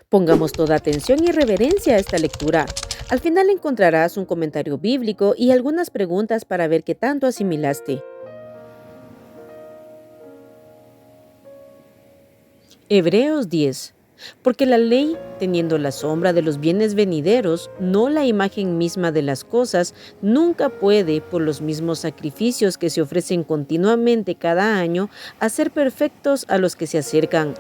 Pongamos toda atención y reverencia a esta lectura. Al final encontrarás un comentario bíblico y algunas preguntas para ver qué tanto asimilaste. Hebreos 10. Porque la ley, teniendo la sombra de los bienes venideros, no la imagen misma de las cosas, nunca puede, por los mismos sacrificios que se ofrecen continuamente cada año, hacer perfectos a los que se acercan.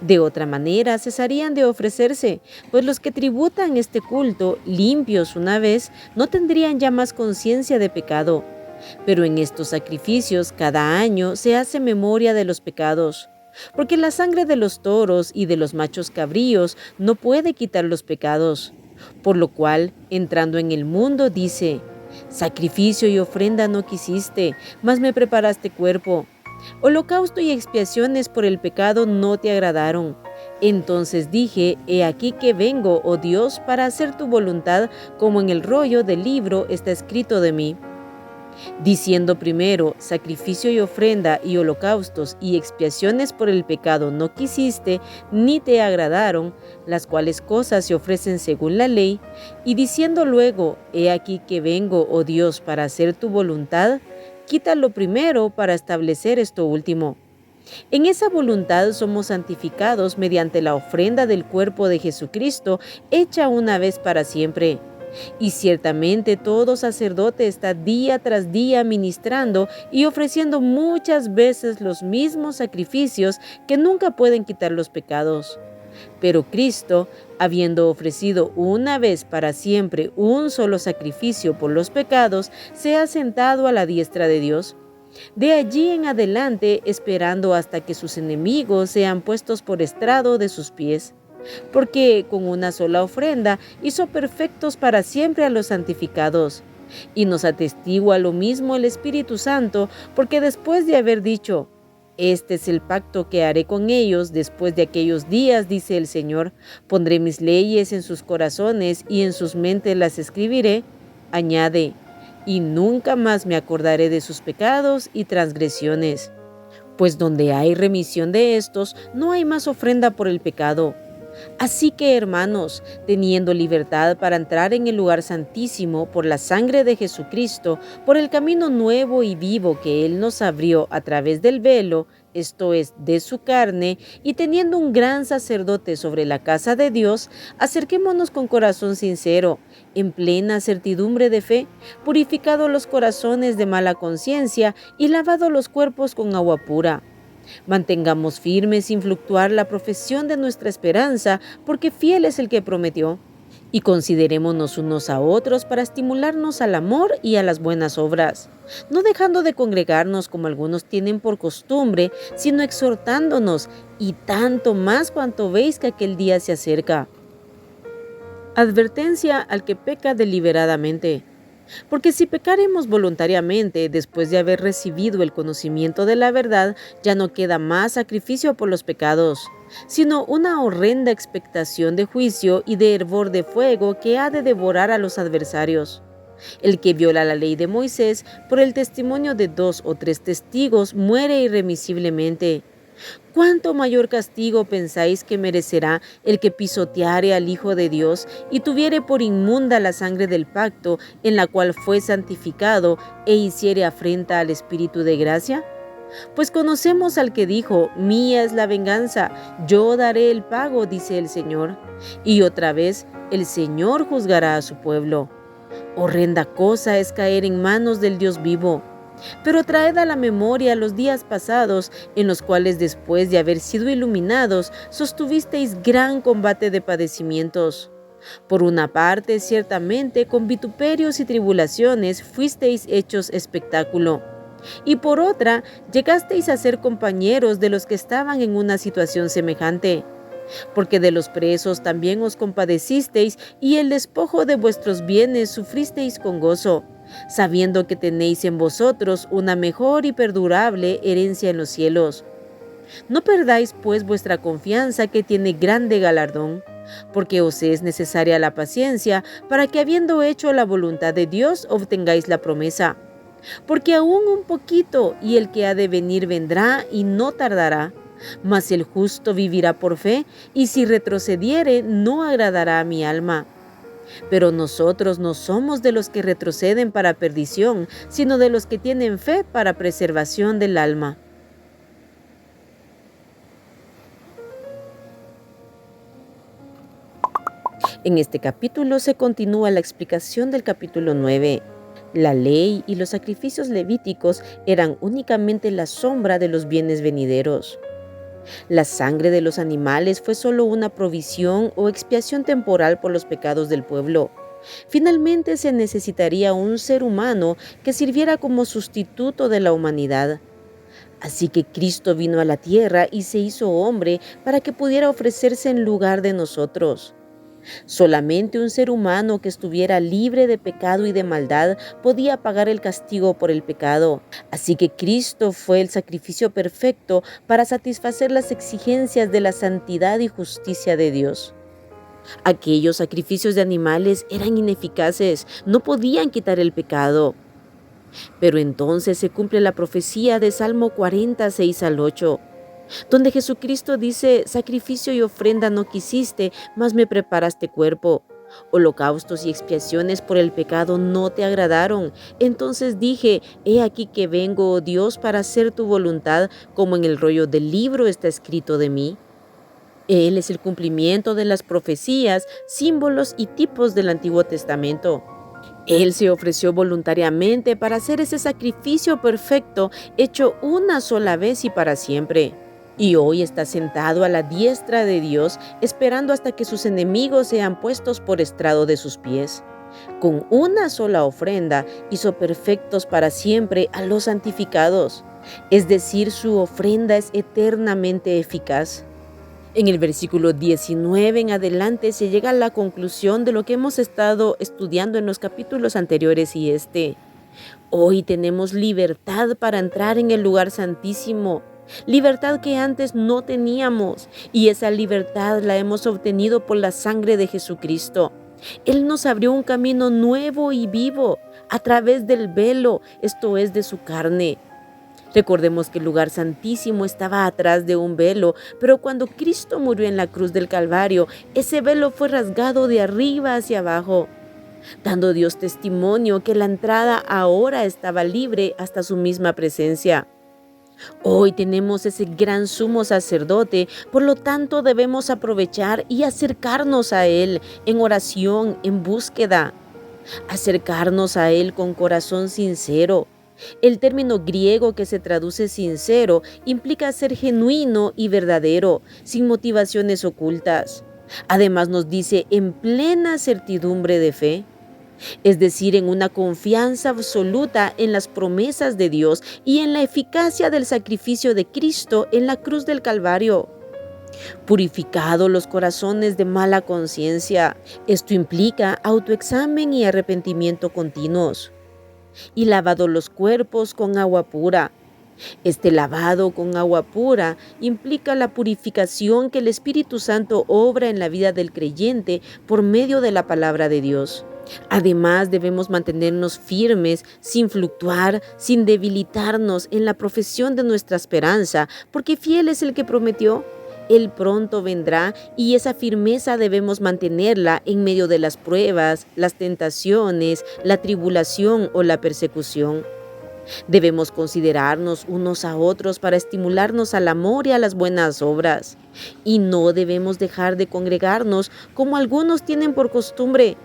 De otra manera, cesarían de ofrecerse, pues los que tributan este culto, limpios una vez, no tendrían ya más conciencia de pecado. Pero en estos sacrificios, cada año, se hace memoria de los pecados. Porque la sangre de los toros y de los machos cabríos no puede quitar los pecados. Por lo cual, entrando en el mundo, dice: sacrificio y ofrenda no quisiste, mas me preparaste cuerpo. Holocausto y expiaciones por el pecado no te agradaron. Entonces dije: he aquí que vengo, oh Dios, para hacer tu voluntad, como en el rollo del libro está escrito de mí. Diciendo primero: sacrificio y ofrenda y holocaustos y expiaciones por el pecado no quisiste, ni te agradaron, las cuales cosas se ofrecen según la ley, y diciendo luego: he aquí que vengo, oh Dios, para hacer tu voluntad, quita lo primero para establecer esto último. En esa voluntad somos santificados mediante la ofrenda del cuerpo de Jesucristo, hecha una vez para siempre. Y ciertamente todo sacerdote está día tras día ministrando y ofreciendo muchas veces los mismos sacrificios que nunca pueden quitar los pecados. Pero Cristo, habiendo ofrecido una vez para siempre un solo sacrificio por los pecados, se ha sentado a la diestra de Dios. De allí en adelante, esperando hasta que sus enemigos sean puestos por estrado de sus pies. Porque con una sola ofrenda hizo perfectos para siempre a los santificados. Y nos atestigua lo mismo el Espíritu Santo, porque después de haber dicho: este es el pacto que haré con ellos después de aquellos días, dice el Señor, pondré mis leyes en sus corazones y en sus mentes las escribiré, añade: y nunca más me acordaré de sus pecados y transgresiones. Pues donde hay remisión de estos, no hay más ofrenda por el pecado. Así que, hermanos, teniendo libertad para entrar en el lugar santísimo por la sangre de Jesucristo, por el camino nuevo y vivo que Él nos abrió a través del velo, esto es, de su carne, y teniendo un gran sacerdote sobre la casa de Dios, acerquémonos con corazón sincero, en plena certidumbre de fe, purificado los corazones de mala conciencia y lavado los cuerpos con agua pura. Mantengamos firme sin fluctuar la profesión de nuestra esperanza, porque fiel es el que prometió. Y considerémonos unos a otros para estimularnos al amor y a las buenas obras, no dejando de congregarnos como algunos tienen por costumbre, sino exhortándonos, y tanto más cuanto veis que aquel día se acerca. Advertencia al que peca deliberadamente. Porque si pecaremos voluntariamente después de haber recibido el conocimiento de la verdad, ya no queda más sacrificio por los pecados, sino una horrenda expectación de juicio y de hervor de fuego que ha de devorar a los adversarios. El que viola la ley de Moisés por el testimonio de 2 o 3 testigos muere irremisiblemente. ¿Cuánto mayor castigo pensáis que merecerá el que pisoteare al Hijo de Dios y tuviere por inmunda la sangre del pacto en la cual fue santificado e hiciere afrenta al Espíritu de gracia? Pues conocemos al que dijo: mía es la venganza, yo daré el pago, dice el Señor. Y otra vez, el Señor juzgará a su pueblo. Horrenda cosa es caer en manos del Dios vivo. Pero traed a la memoria los días pasados, en los cuales después de haber sido iluminados, sostuvisteis gran combate de padecimientos. Por una parte, ciertamente, con vituperios y tribulaciones fuisteis hechos espectáculo. Y por otra, llegasteis a ser compañeros de los que estaban en una situación semejante. Porque de los presos también os compadecisteis, y el despojo de vuestros bienes sufristeis con gozo, sabiendo que tenéis en vosotros una mejor y perdurable herencia en los cielos. No perdáis pues vuestra confianza, que tiene grande galardón, porque os es necesaria la paciencia, para que habiendo hecho la voluntad de Dios obtengáis la promesa. Porque aún un poquito, y el que ha de venir vendrá y no tardará. Mas el justo vivirá por fe, y si retrocediere, no agradará a mi alma. Pero nosotros no somos de los que retroceden para perdición, sino de los que tienen fe para preservación del alma. En este capítulo se continúa la explicación del capítulo 9. La ley y los sacrificios levíticos eran únicamente la sombra de los bienes venideros. La sangre de los animales fue solo una provisión o expiación temporal por los pecados del pueblo. Finalmente se necesitaría un ser humano que sirviera como sustituto de la humanidad. Así que Cristo vino a la tierra y se hizo hombre para que pudiera ofrecerse en lugar de nosotros. Solamente un ser humano que estuviera libre de pecado y de maldad podía pagar el castigo por el pecado. Así que Cristo fue el sacrificio perfecto para satisfacer las exigencias de la santidad y justicia de Dios. Aquellos sacrificios de animales eran ineficaces, no podían quitar el pecado. Pero entonces se cumple la profecía de Salmo 46 al 8. Donde Jesucristo dice: sacrificio y ofrenda no quisiste, mas me preparaste cuerpo. Holocaustos y expiaciones por el pecado no te agradaron. Entonces dije: he aquí que vengo, oh Dios, para hacer tu voluntad, como en el rollo del libro está escrito de mí. Él es el cumplimiento de las profecías, símbolos y tipos del Antiguo Testamento. Él se ofreció voluntariamente para hacer ese sacrificio perfecto, hecho una sola vez y para siempre. Y hoy está sentado a la diestra de Dios, esperando hasta que sus enemigos sean puestos por estrado de sus pies. Con una sola ofrenda hizo perfectos para siempre a los santificados. Es decir, su ofrenda es eternamente eficaz. En el versículo 19 en adelante se llega a la conclusión de lo que hemos estado estudiando en los capítulos anteriores y este. Hoy tenemos libertad para entrar en el lugar santísimo. Libertad que antes no teníamos, y esa libertad la hemos obtenido por la sangre de Jesucristo. Él nos abrió un camino nuevo y vivo a través del velo, esto es, de su carne. Recordemos que el lugar santísimo estaba atrás de un velo, pero cuando Cristo murió en la cruz del Calvario, ese velo fue rasgado de arriba hacia abajo, dando Dios testimonio que la entrada ahora estaba libre hasta su misma presencia. Hoy tenemos ese gran sumo sacerdote, por lo tanto debemos aprovechar y acercarnos a Él en oración, en búsqueda. Acercarnos a Él con corazón sincero. El término griego que se traduce sincero implica ser genuino y verdadero, sin motivaciones ocultas. Además nos dice en plena certidumbre de fe. Es decir, en una confianza absoluta en las promesas de Dios y en la eficacia del sacrificio de Cristo en la cruz del Calvario. Purificado los corazones de mala conciencia. Esto implica autoexamen y arrepentimiento continuos. Y lavado los cuerpos con agua pura. Este lavado con agua pura implica la purificación que el Espíritu Santo obra en la vida del creyente por medio de la palabra de Dios. Además, debemos mantenernos firmes, sin fluctuar, sin debilitarnos en la profesión de nuestra esperanza, porque fiel es el que prometió. Él pronto vendrá y esa firmeza debemos mantenerla en medio de las pruebas, las tentaciones, la tribulación o la persecución. Debemos considerarnos unos a otros para estimularnos al amor y a las buenas obras. Y no debemos dejar de congregarnos como algunos tienen por costumbre.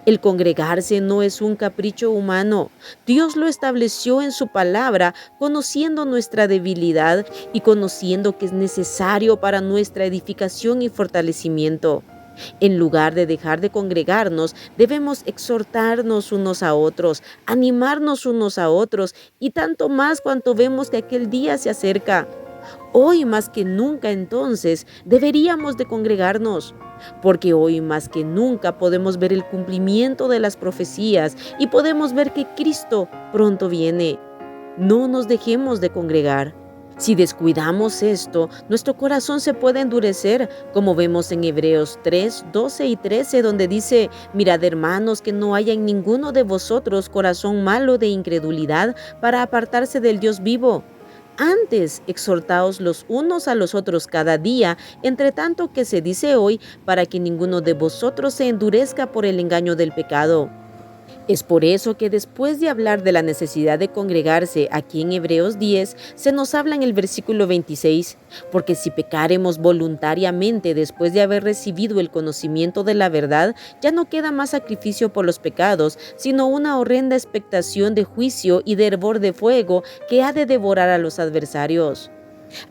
El congregarse no es un capricho humano. Dios lo estableció en su palabra, conociendo nuestra debilidad y conociendo que es necesario para nuestra edificación y fortalecimiento. En lugar de dejar de congregarnos, debemos exhortarnos unos a otros, animarnos unos a otros, y tanto más cuanto vemos que aquel día se acerca. Hoy más que nunca entonces deberíamos de congregarnos, porque hoy más que nunca podemos ver el cumplimiento de las profecías y podemos ver que Cristo pronto viene. No nos dejemos de congregar. Si descuidamos esto, nuestro corazón se puede endurecer, como vemos en Hebreos 3, 12 y 13, donde dice: mirad, hermanos, que no haya en ninguno de vosotros corazón malo de incredulidad para apartarse del Dios vivo. Antes, exhortaos los unos a los otros cada día, entre tanto que se dice hoy, para que ninguno de vosotros se endurezca por el engaño del pecado. Es por eso que después de hablar de la necesidad de congregarse aquí en Hebreos 10, se nos habla en el versículo 26, porque si pecaremos voluntariamente después de haber recibido el conocimiento de la verdad, ya no queda más sacrificio por los pecados, sino una horrenda expectación de juicio y de hervor de fuego que ha de devorar a los adversarios.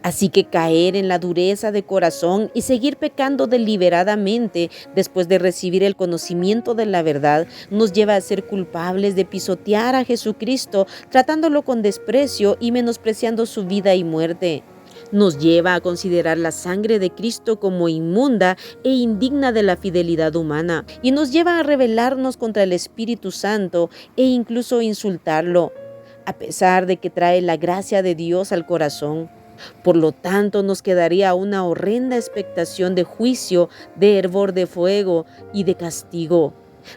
Así que caer en la dureza de corazón y seguir pecando deliberadamente después de recibir el conocimiento de la verdad nos lleva a ser culpables de pisotear a Jesucristo, tratándolo con desprecio y menospreciando su vida y muerte. Nos lleva a considerar la sangre de Cristo como inmunda e indigna de la fidelidad humana, y nos lleva a rebelarnos contra el Espíritu Santo e incluso insultarlo, a pesar de que trae la gracia de Dios al corazón. Por lo tanto, nos quedaría una horrenda expectación de juicio, de hervor de fuego y de castigo.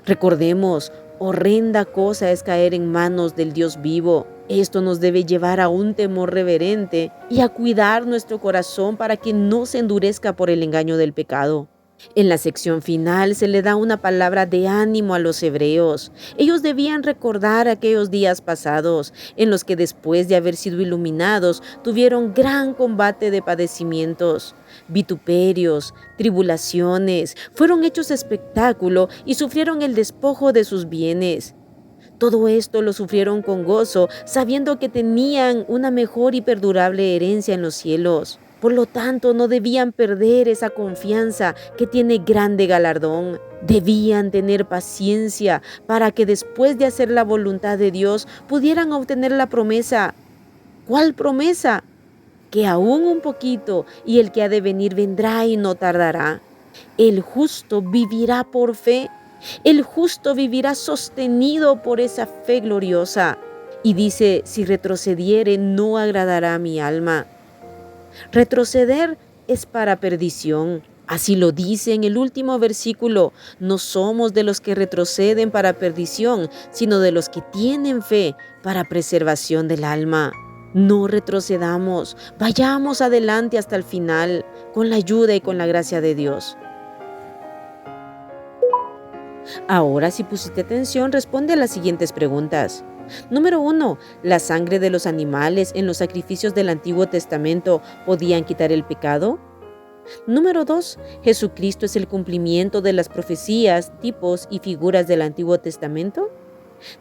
Recordemos, horrenda cosa es caer en manos del Dios vivo. Esto nos debe llevar a un temor reverente y a cuidar nuestro corazón para que no se endurezca por el engaño del pecado. En la sección final se le da una palabra de ánimo a los hebreos. Ellos debían recordar aquellos días pasados, en los que después de haber sido iluminados, tuvieron gran combate de padecimientos, vituperios, tribulaciones, fueron hechos espectáculo y sufrieron el despojo de sus bienes. Todo esto lo sufrieron con gozo, sabiendo que tenían una mejor y perdurable herencia en los cielos. Por lo tanto, no debían perder esa confianza que tiene grande galardón. Debían tener paciencia para que después de hacer la voluntad de Dios pudieran obtener la promesa. ¿Cuál promesa? Que aún un poquito y el que ha de venir vendrá y no tardará. El justo vivirá por fe. El justo vivirá sostenido por esa fe gloriosa. Y dice, si retrocediere, no agradará a mi alma. Retroceder es para perdición. Así lo dice en el último versículo. No somos de los que retroceden para perdición, sino de los que tienen fe para preservación del alma. No retrocedamos, vayamos adelante hasta el final, con la ayuda y con la gracia de Dios. Ahora, si pusiste atención, responde a las siguientes preguntas. Número 1. ¿La sangre de los animales en los sacrificios del Antiguo Testamento podían quitar el pecado? Número 2. ¿Jesucristo es el cumplimiento de las profecías, tipos y figuras del Antiguo Testamento?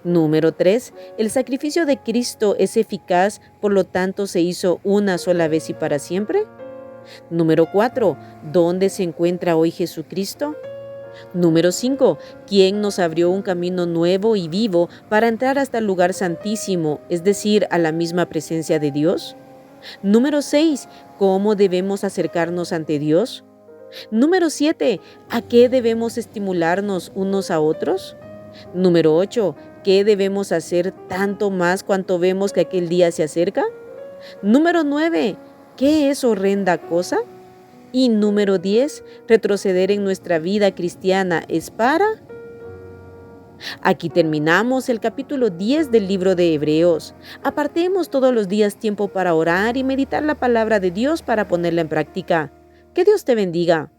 Número 3. ¿El sacrificio de Cristo es eficaz, por lo tanto se hizo una sola vez y para siempre? Número 4. ¿Dónde se encuentra hoy Jesucristo? Número 5. ¿Quién nos abrió un camino nuevo y vivo para entrar hasta el lugar santísimo, es decir, a la misma presencia de Dios? Número 6. ¿Cómo debemos acercarnos ante Dios? Número 7. ¿A qué debemos estimularnos unos a otros? Número 8. ¿Qué debemos hacer tanto más cuanto vemos que aquel día se acerca? Número 9. ¿Qué es horrenda cosa? Y número 10, retroceder en nuestra vida cristiana es para... Aquí terminamos el capítulo 10 del libro de Hebreos. Apartemos todos los días tiempo para orar y meditar la palabra de Dios para ponerla en práctica. Que Dios te bendiga.